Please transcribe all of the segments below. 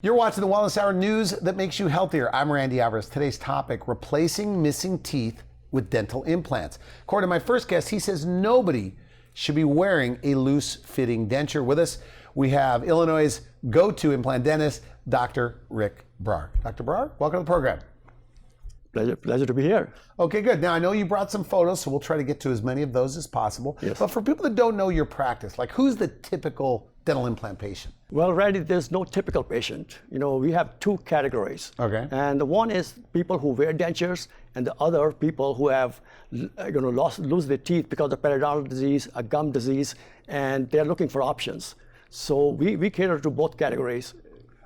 You're watching the Wellness Hour, news that makes you healthier. I'm Randy Alvarez. Today's topic, replacing missing teeth with dental implants. According to my first guest, he says nobody should be wearing a loose-fitting denture. With us, we have Illinois' go-to implant dentist, Dr. Rick Brar. Dr. Brar, welcome to the program. Pleasure to be here. Okay, good. Now, I know you brought some photos, so we'll try to get to as many of those as possible. Yes. But for people that don't know your practice, like who's the typical dental implant patient? Well, Randy, there's no typical patient. You know, we have two categories. Okay. And the one is people who wear dentures, and the other people who have, lose their teeth because of periodontal disease, a gum disease, and they're looking for options. So we cater to both categories.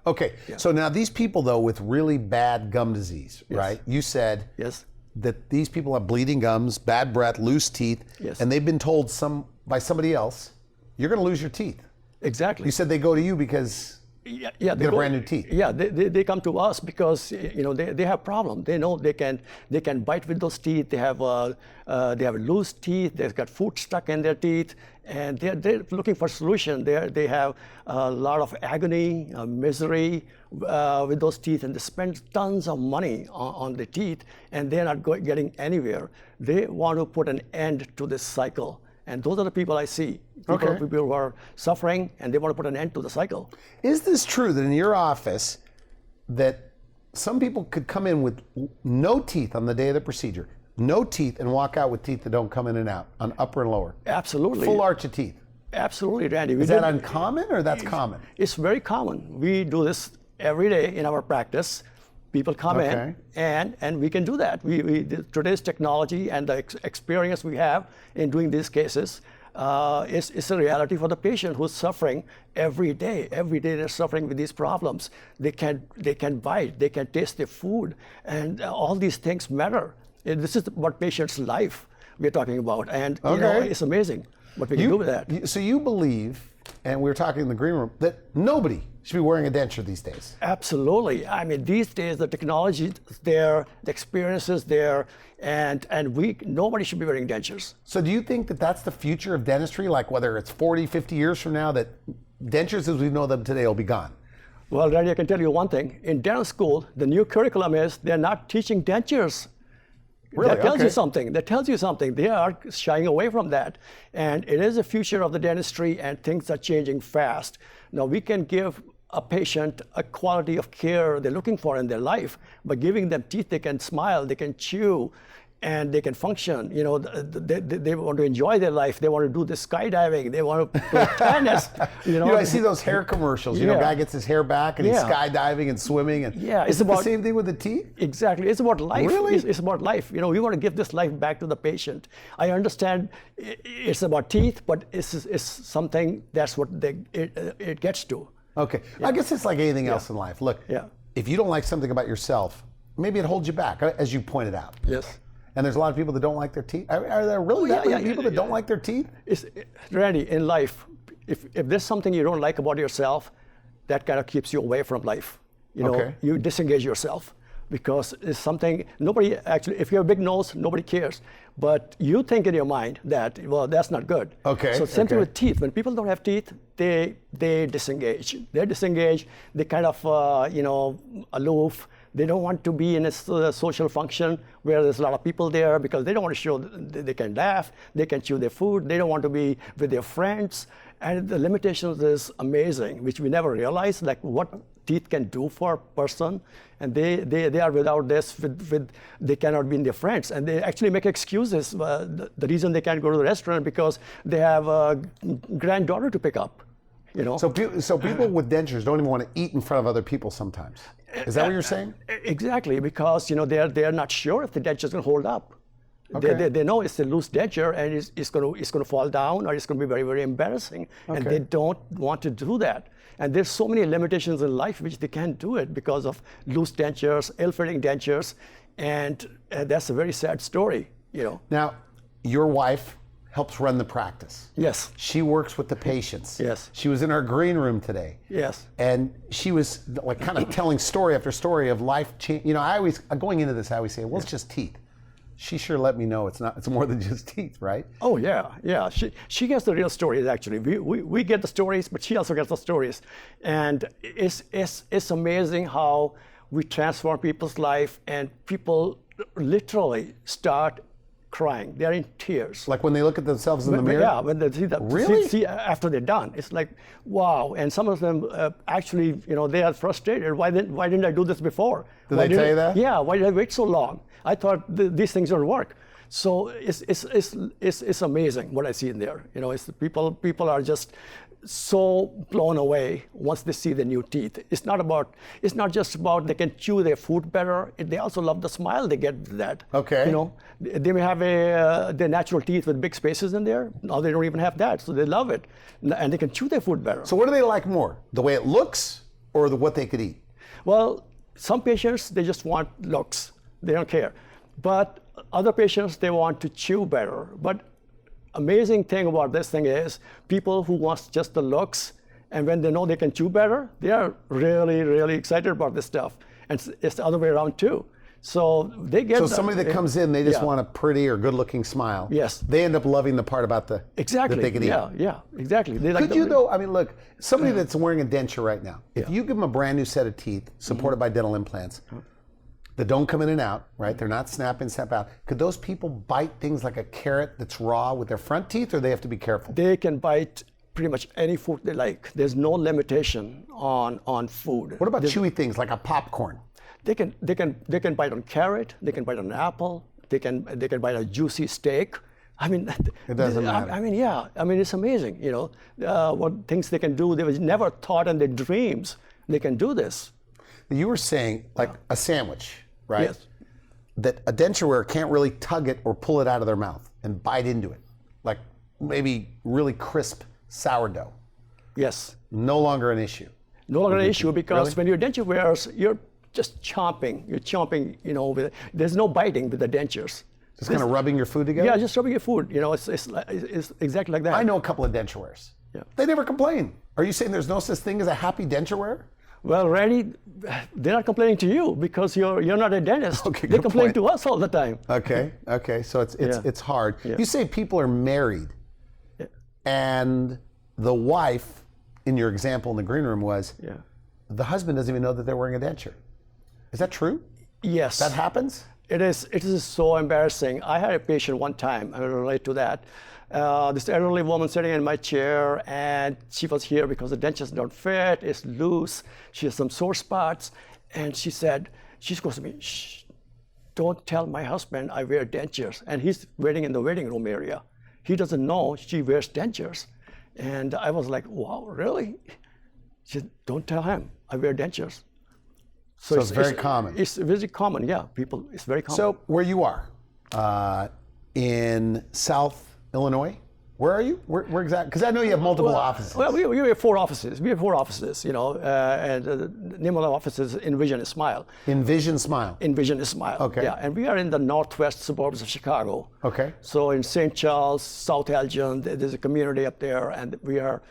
Okay, Yeah. So now these people though with really bad gum disease, Yes. right? You said Yes. that these people have bleeding gums, bad breath, loose teeth, Yes. and they've been told by somebody else, you're gonna lose your teeth. Exactly. You said they go to you because Yeah, they get a brand new teeth. Yeah, they come to us because they have problem. They know they can bite with those teeth. They have loose teeth. They've got food stuck in their teeth, and they're looking for solution. They have a lot of agony, misery with those teeth, and they spend tons of money on the teeth, and they're not getting anywhere. They want to put an end to this cycle. And those are the people I see. People who are suffering, and they want to put an end to the cycle. Is this true that in your office that some people could come in with no teeth on the day of the procedure, no teeth, and walk out with teeth that don't come in and out on upper and lower? Absolutely. Full arch of teeth. Absolutely, Randy. Is that uncommon or that's common? It's very common. We do this every day in our practice. People come in, and we can do that. Today's technology and the experience we have in doing these cases is a reality for the patient who's suffering every day. Every day they're suffering with these problems. They can bite, they can taste their food, and all these things matter. This is what patient's life we're talking about, and it's amazing what we can do with that. So you believe, and we were talking in the green room, that nobody should be wearing a denture these days? Absolutely. I mean, these days the technology is there, the experience is there, and nobody should be wearing dentures. So do you think that that's the future of dentistry? Like whether it's 40, 50 years from now, that dentures as we know them today will be gone? Well, Randy, I can tell you one thing. In dental school, the new curriculum is they're not teaching dentures. Really? That tells you something. That tells you something. They are shying away from that. And it is the future of the dentistry, and things are changing fast. Now, we can give a patient a quality of care they're looking for in their life by giving them teeth they can smile, they can chew, and they can function. You know, they want to enjoy their life. They want to do the skydiving. They want to play tennis. I see those hair commercials. You know, guy gets his hair back and he's skydiving and swimming. And it's about the same thing with the teeth? Exactly. It's about life. Really? It's about life. You know, we want to give this life back to the patient. I understand it's about teeth, but it's something that's what it gets to. Okay. Yeah. I guess it's like anything else in life. Look, if you don't like something about yourself, maybe it holds you back, as you pointed out. Yes. And there's a lot of people that don't like their teeth. Are there really that many people that don't like their teeth? Randy, in life, if there's something you don't like about yourself, that kind of keeps you away from life. You know, you disengage yourself because it's something nobody actually. If you have a big nose, nobody cares. But you think in your mind that, well, that's not good. Okay. So same thing with teeth. When people don't have teeth, they disengage. They disengage. They kind of aloof. They don't want to be in a social function where there's a lot of people there because they don't want to show they can laugh, they can chew their food, they don't want to be with their friends. And the limitations is amazing, which we never realized, like what teeth can do for a person. And they are without this, they cannot be in their friends. And they actually make excuses. The reason they can't go to the restaurant because they have a granddaughter to pick up. You know? So people with dentures don't even want to eat in front of other people sometimes. Is that what you're saying? Exactly, because they're not sure if the denture is going to hold up. Okay. They know it's a loose denture and it's going to fall down or it's going to be very, very embarrassing. And they don't want to do that. And there's so many limitations in life which they can't do it because of loose dentures, ill-fitting dentures, and that's a very sad story. Now, your wife helps run the practice. Yes. She works with the patients. Yes. She was in our green room today. Yes. And she was like kind of telling story after story of life change. Going into this, I always say, well, it's just teeth. she sure let me know it's more than just teeth, right? Oh yeah. She gets the real stories actually. We get the stories, but she also gets the stories, and it's amazing how we transform people's life, and people literally start crying. They're in tears. Like when they look at themselves in the mirror? Yeah, when they see that. Really? See after they're done, it's like, wow. And some of them actually, they are frustrated. Why didn't I do this before? Did they tell you that? Yeah. Why did I wait so long? I thought these things don't work. So it's amazing what I see in there. It's people are just so blown away once they see the new teeth. It's not just about they can chew their food better. They also love the smile they get with that. Okay. They may have their natural teeth with big spaces in there. Now they don't even have that, so they love it, and they can chew their food better. So what do they like more? The way it looks or what they could eat? Well, some patients, they just want looks. They don't care. But other patients, they want to chew better. But amazing thing about this thing is people who want just the looks, and when they know they can chew better, they are really, really excited about this stuff. And it's the other way around too. So they get. So somebody that comes in, they just want a pretty or good-looking smile. Yes. They end up loving the part about that they can eat. Yeah, exactly. Could you though? I mean, look, somebody that's wearing a denture right now. If you give them a brand new set of teeth supported by dental implants that don't come in and out, right? They're not snap in, snap out. Could those people bite things like a carrot that's raw with their front teeth, or they have to be careful? They can bite pretty much any food they like. There's no limitation on food. What about chewy things like a popcorn? They can bite on carrot. They can bite on an apple. They can bite a juicy steak. I mean, it doesn't matter. I mean, yeah. I mean, it's amazing. What things they can do. They was never thought in their dreams they can do this. You were saying like a sandwich, right? Yes. That a denture wearer can't really tug it or pull it out of their mouth and bite into it, like maybe really crisp sourdough. Yes. No longer an issue. No longer an issue because Really? when you're denture wearers, you're just chomping. You're chomping. There's no biting with the dentures. Just kind of rubbing your food together? Yeah, just rubbing your food. It's exactly like that. I know a couple of denture wearers. Yeah. They never complain. Are you saying there's no such thing as a happy denture wearer? Well, Randy, they're not complaining to you because you're not a dentist. Okay, they good complain point. to us all the time. Okay. So it's hard. Yeah. You say people are married, and the wife, in your example in the green room, was the husband doesn't even know that they're wearing a denture. Is that true? Yes. That happens? It is so embarrassing. I had a patient one time, I will relate to that. This elderly woman sitting in my chair, and she was here because the dentures don't fit, it's loose, she has some sore spots, and she goes to me, shh, don't tell my husband I wear dentures. And he's waiting in the waiting room area. He doesn't know she wears dentures. And I was like, wow, really? She said, don't tell him I wear dentures. So it's very common. It's very common, yeah. It's very common. So where you are, in South Illinois, where are you? Where exactly? Because I know you have multiple offices. Well, we have 4 offices. And the name of the office is Envision and Smile. Envision Smile. Envision and Smile. Okay. Yeah, and we are in the northwest suburbs of Chicago. Okay. So in St. Charles, South Elgin, there's a community up there, and we are,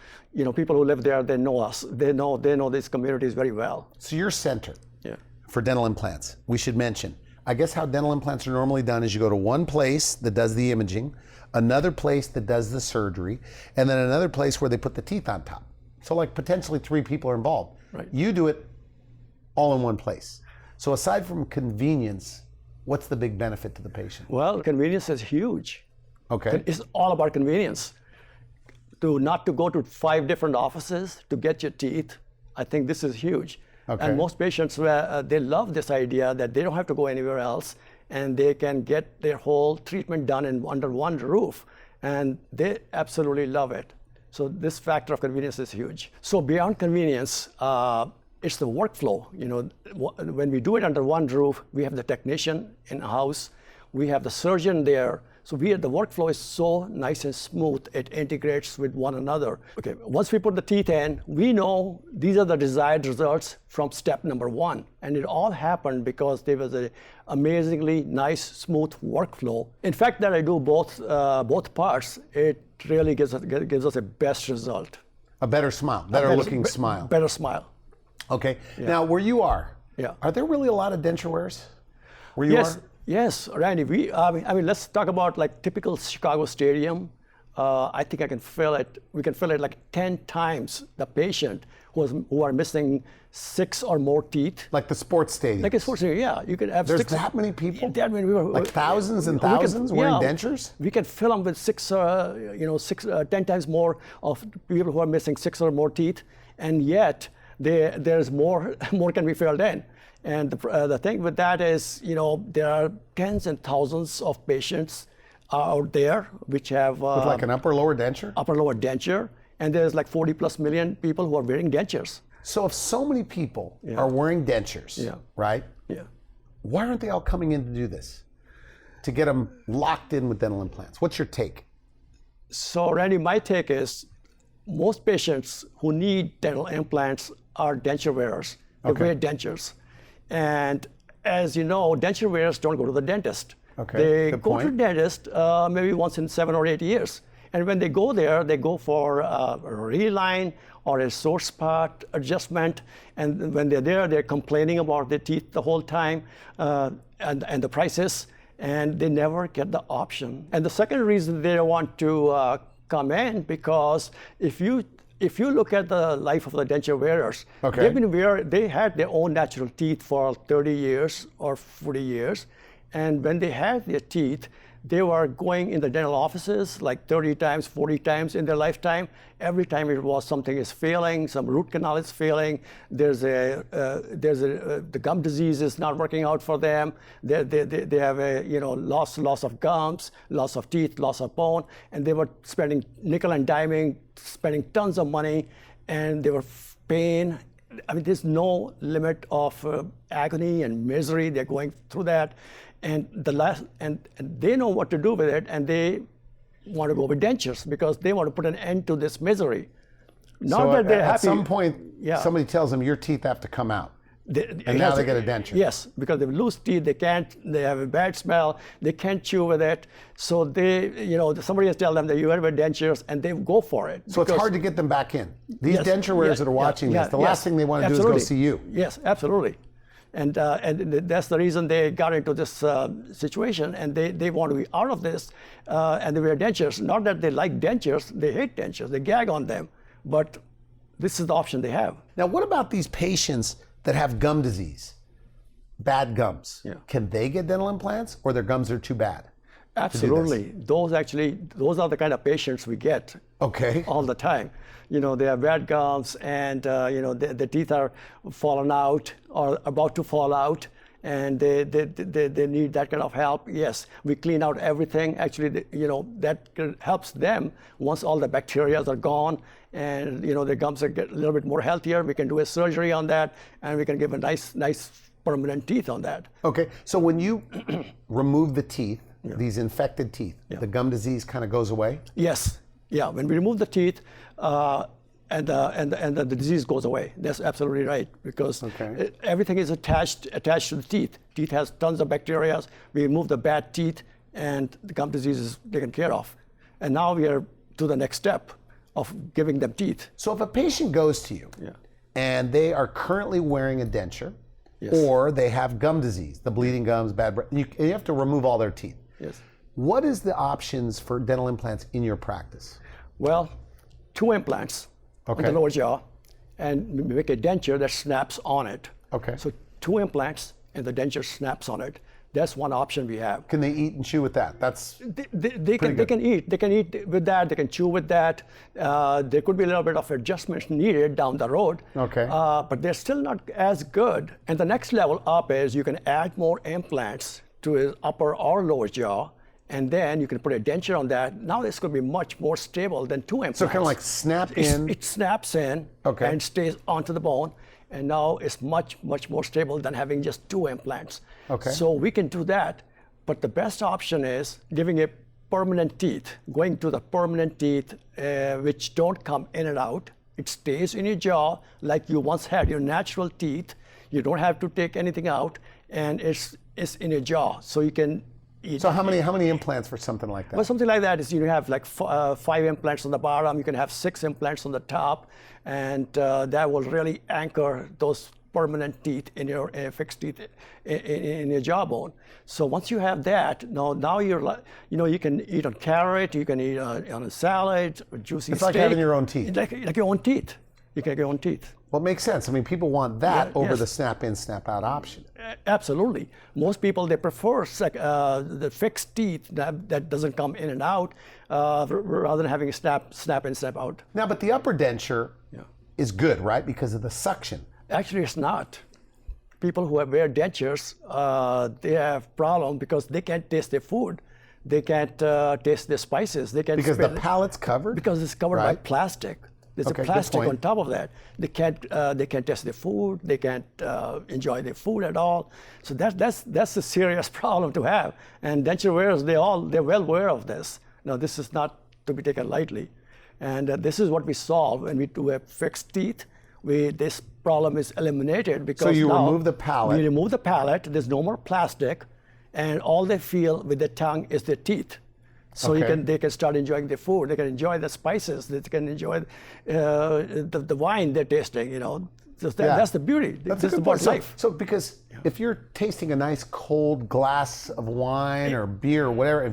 people who live there, they know us. They know these communities very well. So your center Yeah. for dental implants, we should mention. I guess how dental implants are normally done is you go to one place that does the imaging, another place that does the surgery, and then another place where they put the teeth on top. So like potentially 3 people are involved. Right. You do it all in one place. So aside from convenience, what's the big benefit to the patient? Well, convenience is huge. Okay. It's all about convenience. Not to go to 5 different offices to get your teeth, I think this is huge. Okay. And most patients, they love this idea that they don't have to go anywhere else, and they can get their whole treatment done under one roof, and they absolutely love it. So this factor of convenience is huge. So beyond convenience, it's the workflow. When we do it under one roof, we have the technician in-house, we have the surgeon there. So the workflow is so nice and smooth, it integrates with one another. Okay, once we put the teeth in, we know these are the desired results from step number 1. And it all happened because there was an amazingly nice, smooth workflow. In fact, that I do both parts, it really gives us a best result. A better smile, better looking smile. Better smile. Okay. Now where you are, Yeah. are there really a lot of denture wearers? Where you are? Yes, Randy. I mean, let's talk about like typical Chicago stadium. I think I can fill it. We can fill it like 10 times the patient who are missing 6 or more teeth. Like the sports stadium. Like a sports stadium, yeah. You could have There's 6. that many people? That many people. Like thousands and thousands wearing dentures? We can fill them with 10 times more of people who are missing 6 or more teeth, and yet there's more can be filled in. And the thing with that is, there are tens and thousands of patients out there which have with like an upper lower denture? Upper lower denture, and there's like 40 plus million people who are wearing dentures. So if so many people are wearing dentures, right? Yeah. Why aren't they all coming in to do this? To get them locked in with dental implants? What's your take? So Randy, my take is most patients who need dental implants are denture wearers. They wear dentures. And as you know, denture wearers don't go to the dentist. Okay. They go to the dentist maybe once in 7 or 8 years. And when they go there, they go for a reline or a sore spot adjustment. And when they're there, they're complaining about their teeth the whole time and the prices, and they never get the option. And the second reason they want to come in, because if you look at the life of the denture wearers, they had their own natural teeth for 30 years or 40 years. And when they had their teeth, they were going in the dental offices like 30 times, 40 times in their lifetime. Every time it was something is failing, some root canal is failing, the gum disease is not working out for them. They have a loss of gums, loss of teeth, loss of bone, and they were spending nickel and diming, spending tons of money, and they were pain. I mean, there's no limit of agony and misery. They're going through that. And they know what to do with it, and they want to go with dentures because they want to put an end to this misery. Not that they're happy. At some point, somebody tells them your teeth have to come out, and now they get a denture. Yes, because they lose teeth, they have a bad smell, they can't chew with it. So somebody has told them that you have dentures, and they go for it. So it's hard to get them back in. These denture wearers that are watching this, the last thing they want to do is go see you. Yes, absolutely. And that's the reason they got into this situation, and they want to be out of this, and they wear dentures. Not that they like dentures, they hate dentures, they gag on them, but this is the option they have. Now, what about these patients that have gum disease, bad gums? Yeah. Can they get dental implants, or their gums are too bad? Absolutely. Those are the kind of patients we get all the time. They have bad gums, and the teeth are falling out or about to fall out, and they need that kind of help. Yes, we clean out everything. Actually, that helps them once all the bacteria are gone, and their gums are get a little bit more healthier. We can do a surgery on that, and we can give a nice permanent teeth on that. Okay. So when you remove the teeth, these infected teeth, the gum disease kind of goes away? Yes. Yeah. When we remove the teeth, and the disease goes away. That's absolutely right, because everything is attached to the teeth. Teeth has tons of bacteria. We remove the bad teeth, and the gum disease is taken care of. And now we are to the next step of giving them teeth. So if a patient goes to you and they are currently wearing a denture, or they have gum disease, the bleeding gums, bad breath, you have to remove all their teeth. Yes. What is the options for dental implants in your practice? Well, 2 implants on the lower jaw, and we make a denture that snaps on it. Okay. So 2 implants, and the denture snaps on it. That's one option we have. Can they eat and chew with that? They can eat. They can eat with that. They can chew with that. There could be a little bit of adjustments needed down the road. Okay. But they're still not as good. And the next level up is you can add more implants to his upper or lower jaw, and then you can put a denture on that. Now it's going to be much more stable than 2 implants. So kind of like snap in. It snaps in and stays onto the bone. And now it's much more stable than having just 2 implants. Okay. So we can do that, but the best option is giving a permanent teeth, going to the permanent teeth, which don't come in and out. It stays in your jaw like you once had your natural teeth. You don't have to take anything out, and it's in your jaw, so you can eat. So how many implants for something like that? Well, something like that is you have like 5 implants on the bottom. You can have 6 implants on the top, and that will really anchor those permanent teeth in your fixed teeth in your jawbone. So once you have that, now you're like, you can eat on carrot, you can eat on a salad, juicy It's steak. like having your own teeth. Like your own teeth. You can have your own teeth. Well, it makes sense. I mean, people want that over yes. the snap-in, snap-out option. Absolutely. Most people, they prefer the fixed teeth that doesn't come in and out rather than having a snap in, snap out. Now, but the upper denture is good, right? Because of the suction. Actually, it's not. People who wear dentures, they have problem because they can't taste their food. They can't taste their spices. They can't Because the palate's covered? Because it's covered by plastic. There's Okay, a good plastic point. on top of that. They can't taste their food. They can't enjoy their food at all. So that's a serious problem to have. And denture wearers, they're well aware of this. Now, this is not to be taken lightly. And this is what we solve when we do have fixed teeth. This problem is eliminated because So you now remove the palate. We remove the palate. There's no more plastic, and all they feel with their tongue is their teeth. So Okay. they can start enjoying their food. They can enjoy the spices. They can enjoy the wine they're tasting. That's the beauty. That's This a is good about point. life. So because if you're tasting a nice cold glass of wine or beer or whatever,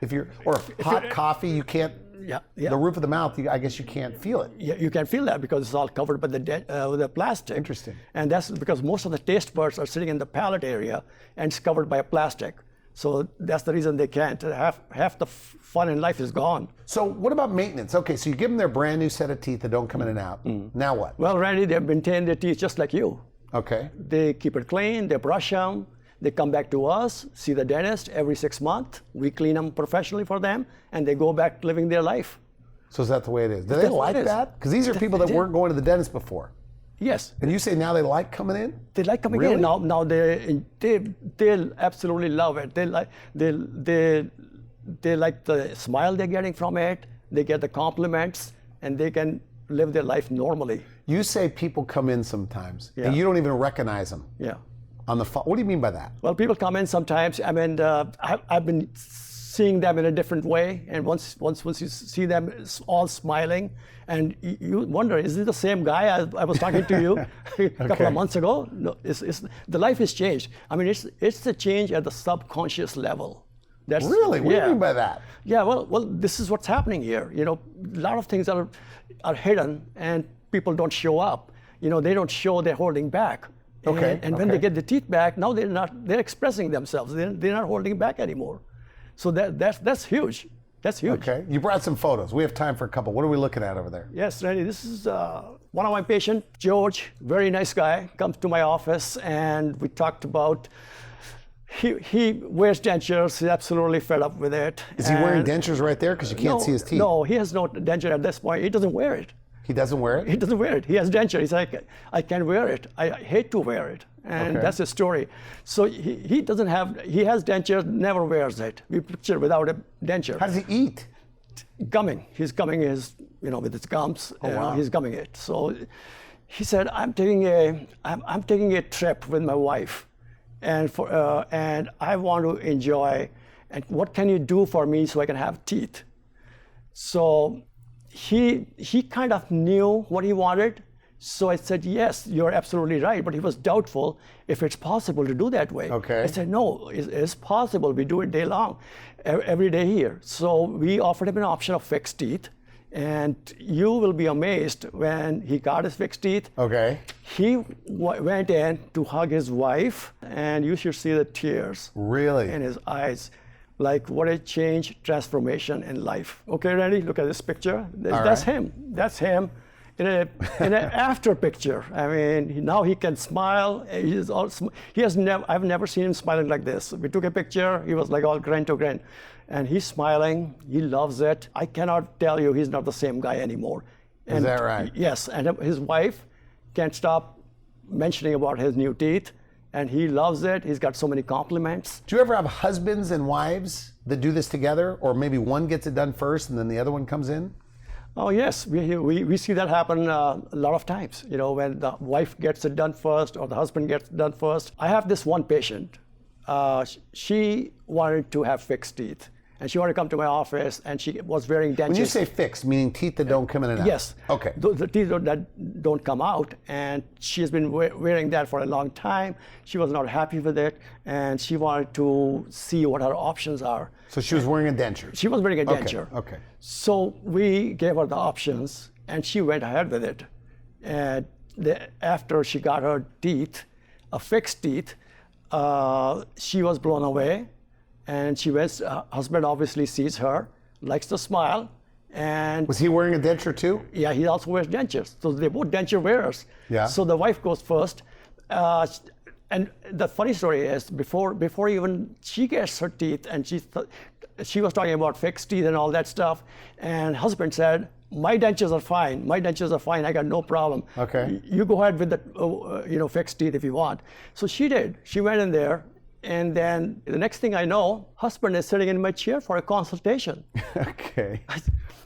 if you're or hot coffee, you can't. Yeah. The roof of the mouth, I guess you can't feel it. You can feel that because it's all covered by with the plastic. Interesting. And that's because most of the taste buds are sitting in the palate area and it's covered by a plastic. So that's the reason they can't. Half the fun in life is gone. So what about maintenance? Okay, so you give them their brand new set of teeth that don't come in and out. Now what? Well, Randy, they maintain their teeth just like you. Okay. They keep it clean, they brush them, they come back to us, see the dentist every 6 months. We clean them professionally for them, and they go back living their life. So is that the way it is? Do they That's what like it is. that? Because these are people that weren't going to the dentist before. Yes. And you say now they like coming in? They like coming Really? in. Now they absolutely love it. They like the smile they're getting from it. They get the compliments, and they can live their life normally. You say people come in sometimes, Yeah. and you don't even recognize them Yeah. on the phone. What do you mean by that? Well, people come in sometimes. I mean, I've been seeing them in a different way, and once you see them all smiling, and you wonder, is it the same guy I was talking to you a couple of months ago? No, the life has changed. I mean, it's the change at the subconscious level. That's, Really? What do you mean by that? Yeah, well, this is what's happening here. A lot of things are hidden, and people don't show up. They don't show they're holding back. Okay, And when they get the teeth back, now they're expressing themselves. They're not holding back anymore. So that's huge. That's huge. Okay. You brought some photos. We have time for a couple. What are we looking at over there? Yes, Randy, this is one of my patients, George, very nice guy, comes to my office, and we talked about, he wears dentures, he's absolutely fed up with it. Is he wearing dentures right there? Because you can't see his teeth. No, he has no denture at this point. He doesn't wear it. He doesn't wear it? He doesn't wear it. He has denture. He's like, I can't wear it. I hate to wear it. And Okay. that's his story. So he doesn't have, he has denture, never wears it. We picture without a denture. How does he eat? Gumming. He's gumming his, with his gums. Wow. He's gumming it. So he said, I'm taking a trip with my wife, and I want to enjoy. And what can you do for me so I can have teeth? So he kind of knew what he wanted. So I said, yes, you're absolutely right. But he was doubtful if it's possible to do that way. Okay. I said, no, it's possible. We do it day long, every day here. So we offered him an option of fixed teeth. And you will be amazed when he got his fixed teeth. Okay. He went in to hug his wife, and you should see the tears Really? in his eyes. Like, what a change, transformation in life. Okay, Randy, look at this picture. That's right. him. That's him in an after picture. I mean, now he can smile. I've never seen him smiling like this. We took a picture. He was like all grin to grin. And he's smiling. He loves it. I cannot tell you he's not the same guy anymore. Is that right? Yes, and his wife can't stop mentioning about his new teeth. And he loves it. He's got so many compliments. Do you ever have husbands and wives that do this together? Or maybe one gets it done first and then the other one comes in? Oh yes, we see that happen a lot of times. When the wife gets it done first or the husband gets it done first. I have this one patient. She wanted to have fixed teeth, and she wanted to come to my office, and she was wearing dentures. When you say fixed, meaning teeth that don't come in and out? Yes. Okay. The teeth that don't come out, and she has been wearing that for a long time. She was not happy with it, and she wanted to see what her options are. So she was wearing a denture? She was wearing a denture. Okay. So we gave her the options, and she went ahead with it. And after she got her teeth, a fixed teeth, she was blown away. And she went, husband obviously sees her, likes to smile. And was he wearing a denture too? yeah, he also wears dentures. So they're both denture wearers. Yeah. So the wife goes first. And the funny story is, before even she gets her teeth, and she was talking about fixed teeth and all that stuff, and husband said, my dentures are fine. My dentures are fine. I got no problem. Okay. You go ahead with the fixed teeth if you want. So she did. She went in there, and then the next thing I know, husband is sitting in my chair for a consultation. Okay.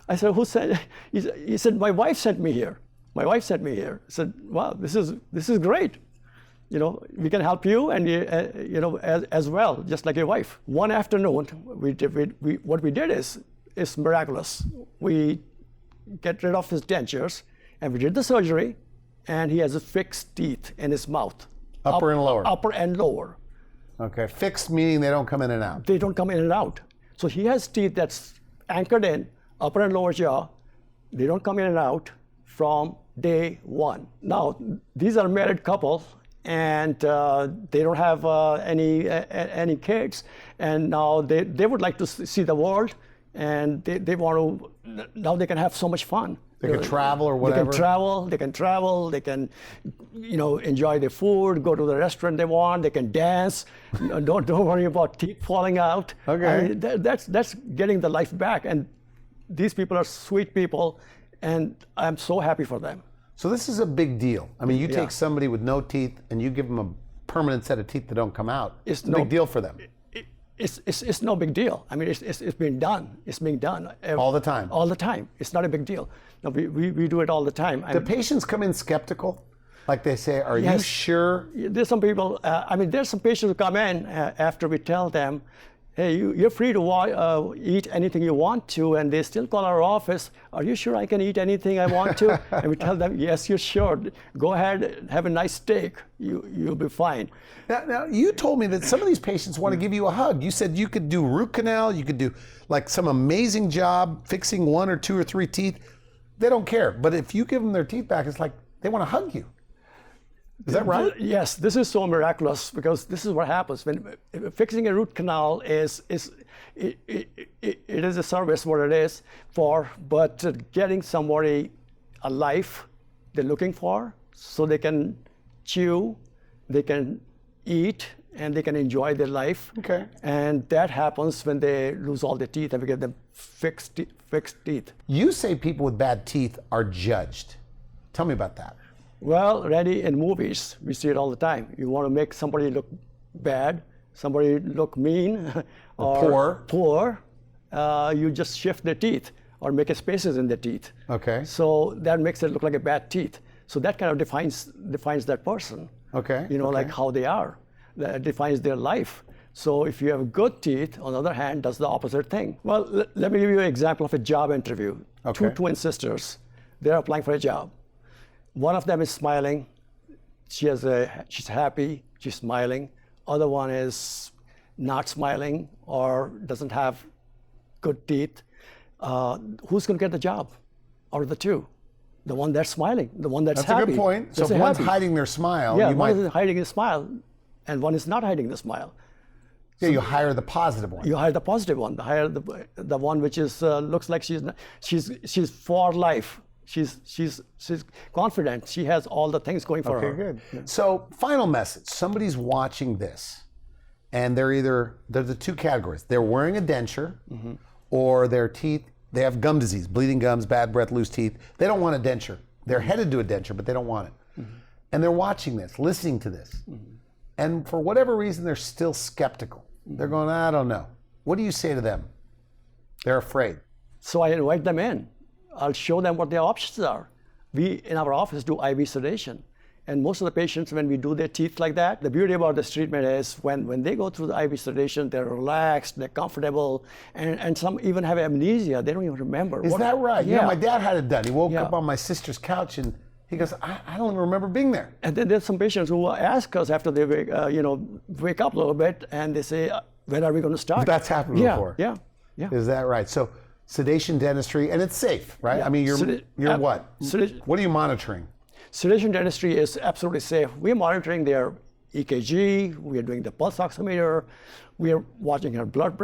I said, who sent? He said, my wife sent me here. My wife sent me here. I said, wow, this is great. We can help you, and as well, just like your wife. One afternoon, what we did is miraculous. We get rid of his dentures, and we did the surgery, and he has a fixed teeth in his mouth. Upper and lower? Upper and lower. Okay, fixed meaning they don't come in and out. They don't come in and out. So he has teeth that's anchored in, upper and lower jaw. They don't come in and out from day one. Now, these are a married couple, and they don't have any kids, and now they would like to see the world, and they want to, now they can have so much fun. They can travel or whatever. They can travel, they can enjoy their food, go to the restaurant they want, they can dance. Don't worry about teeth falling out. Okay. I mean, that's getting the life back, and these people are sweet people, and I'm so happy for them. So this is a big deal. I mean, you take somebody with no teeth and you give them a permanent set of teeth that don't come out. It's a big deal for them. It's no big deal. I mean, it's being done. It's being done. All the time? All the time. It's not a big deal. No, we do it all the time. Do patients come in skeptical? Like they say, are you sure? There's some people, there's some patients who come in after we tell them, hey, you're free to eat anything you want to, and they still call our office, are you sure I can eat anything I want to? And we tell them, yes, you're sure. Go ahead, have a nice steak. You'll be fine. Now, you told me that some of these patients want to give you a hug. You said you could do root canal, you could do like some amazing job fixing 1 or 2 or 3 teeth. They don't care. But if you give them their teeth back, it's like they want to hug you. Is that right? Yes, this is so miraculous, because this is what happens when fixing a root canal is a service, what it is for, but getting somebody a life they're looking for, so they can chew, they can eat, and they can enjoy their life. Okay. And that happens when they lose all their teeth and we get them fixed teeth. You say people with bad teeth are judged. Tell me about that. Well, Randy, in movies, we see it all the time. You want to make somebody look bad, somebody look mean, or poor, you just shift their teeth or make spaces in their teeth. Okay. So that makes it look like a bad teeth. So that kind of defines that person. Okay. Like how they are. That defines their life. So if you have good teeth, on the other hand, does the opposite thing. Well, let me give you an example of a job interview. Okay. 2 twin sisters, they're applying for a job. One of them is smiling. She's happy. She's smiling. Other one is not smiling or doesn't have good teeth. Who's going to get the job out of the 2? The one that's smiling, the one that's happy. That's a good point. So if one's hiding their smile, yeah, one is hiding his smile, and one is not hiding the smile. Yeah, so you hire the positive one. You hire the positive one. Hire the one which is looks like she's for life. She's confident. She has all the things going for her. Okay, good. Yeah. So, final message. Somebody's watching this, and they're the 2 categories. They're wearing a denture, or their teeth, they have gum disease, bleeding gums, bad breath, loose teeth. They don't want a denture. They're headed to a denture, but they don't want it. And they're watching this, listening to this. And for whatever reason, they're still skeptical. They're going, I don't know. What do you say to them? They're afraid. So I invite them in. I'll show them what their options are. We, in our office, do IV sedation. And most of the patients, when we do their teeth like that, the beauty about this treatment is when they go through the IV sedation, they're relaxed, they're comfortable, and some even have amnesia. They don't even remember. Is that right? Yeah. You know, my dad had it done. He woke Yeah. up on my sister's couch and he goes, I don't even remember being there. And then there's some patients who ask us after they wake up a little bit, and they say, when are we going to start? That's happened yeah, before. Yeah, yeah. Is that right? So sedation dentistry, and it's safe, right? Yeah. I mean, you're what? What are you monitoring? Sedation dentistry is absolutely safe. We're monitoring their EKG, we are doing the pulse oximeter, we are watching her blood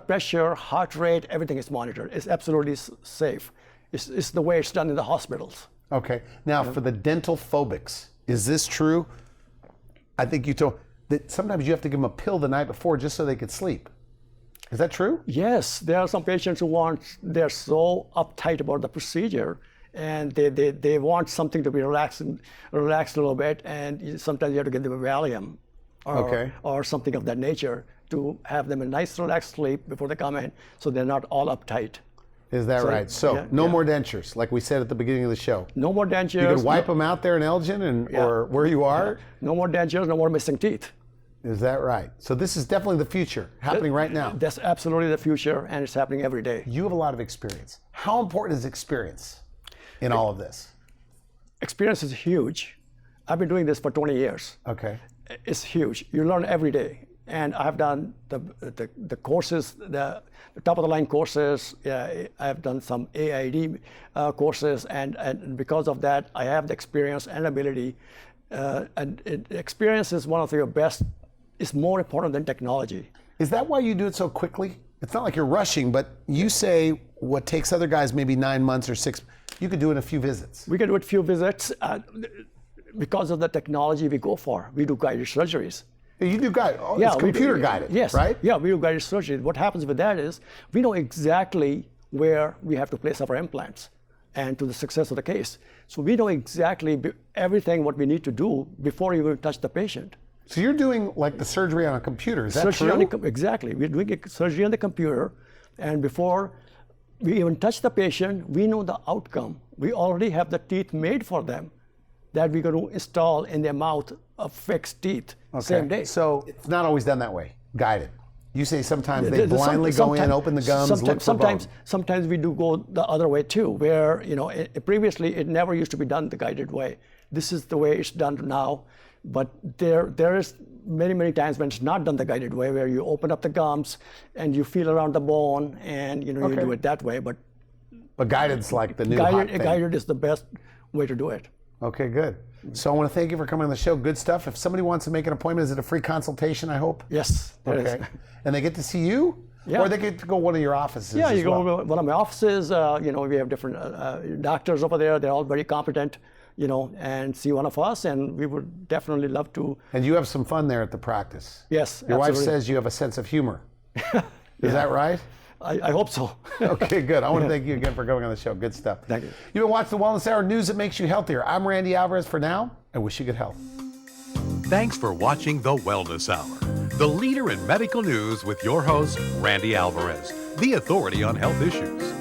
pressure, heart rate, everything is monitored. It's absolutely safe. It's the way it's done in the hospitals. Okay. Now, for the dental phobics, is this true? I think you told that sometimes you have to give them a pill the night before just so they could sleep. Is that true? Yes, there are some patients who they're so uptight about the procedure, and they want something to be relaxed a little bit, and sometimes you have to give them a Valium or something of that nature to have them a nice relaxed sleep before they come in, so they're not all uptight. Is that right? So no more dentures, like we said at the beginning of the show. No more dentures. You could wipe them out there in Elgin or where you are. No more dentures, no more missing teeth. Is that right? So this is definitely the future, happening right now. That's absolutely the future, and it's happening every day. You have a lot of experience. How important is experience in all of this? Experience is huge. I've been doing this for 20 years. Okay. It's huge. You learn every day. And I've done the courses, the top of the line courses. I've done some AID courses, and because of that, I have the experience and ability. Experience is one of your best. It's more important than technology. Is that why you do it so quickly? It's not like you're rushing, but you say what takes other guys maybe 9 months or 6, you could do it in a few visits. We can do it few visits. Because of the technology we go for, we do guided surgeries. You do guided. Oh, yeah, it's computer guided. Yes. Right? Yeah, we do guided surgery. What happens with that is we know exactly where we have to place our implants and to the success of the case. So we know exactly everything what we need to do before you even touch the patient. So you're doing like the surgery on a computer, is that surgery true? Exactly. We're doing a surgery on the computer, and before we even touch the patient, we know the outcome. We already have the teeth made for them that we're going to install in their mouth of fixed teeth same day. So it's not always done that way, guided. You say sometimes they blindly go in, open the gums, look for bone. Sometimes we do go the other way too, where previously it never used to be done the guided way. This is the way it's done now, but there is many times when it's not done the guided way, where you open up the gums and you feel around the bone, and you do it that way. But guided's like the new hot thing. Guided is the best way to do it. Okay, good. So I want to thank you for coming on the show. Good stuff. If somebody wants to make an appointment, is it a free consultation, I hope? Yes, there is. And they get to see you? Yeah. Or they get to go to one of your offices? Yeah, you go to one of my offices. We have different doctors over there. They're all very competent, and see one of us, and we would definitely love to. And you have some fun there at the practice. Yes, Your absolutely. wife says you have a sense of humor. Is that right? I hope so. Okay, good. I want to thank you again for coming on the show. Good stuff. Thank you. You've been watching the Wellness Hour, news that makes you healthier. I'm Randy Alvarez. For now, I wish you good health. Thanks for watching the Wellness Hour, the leader in medical news with your host, Randy Alvarez, the authority on health issues.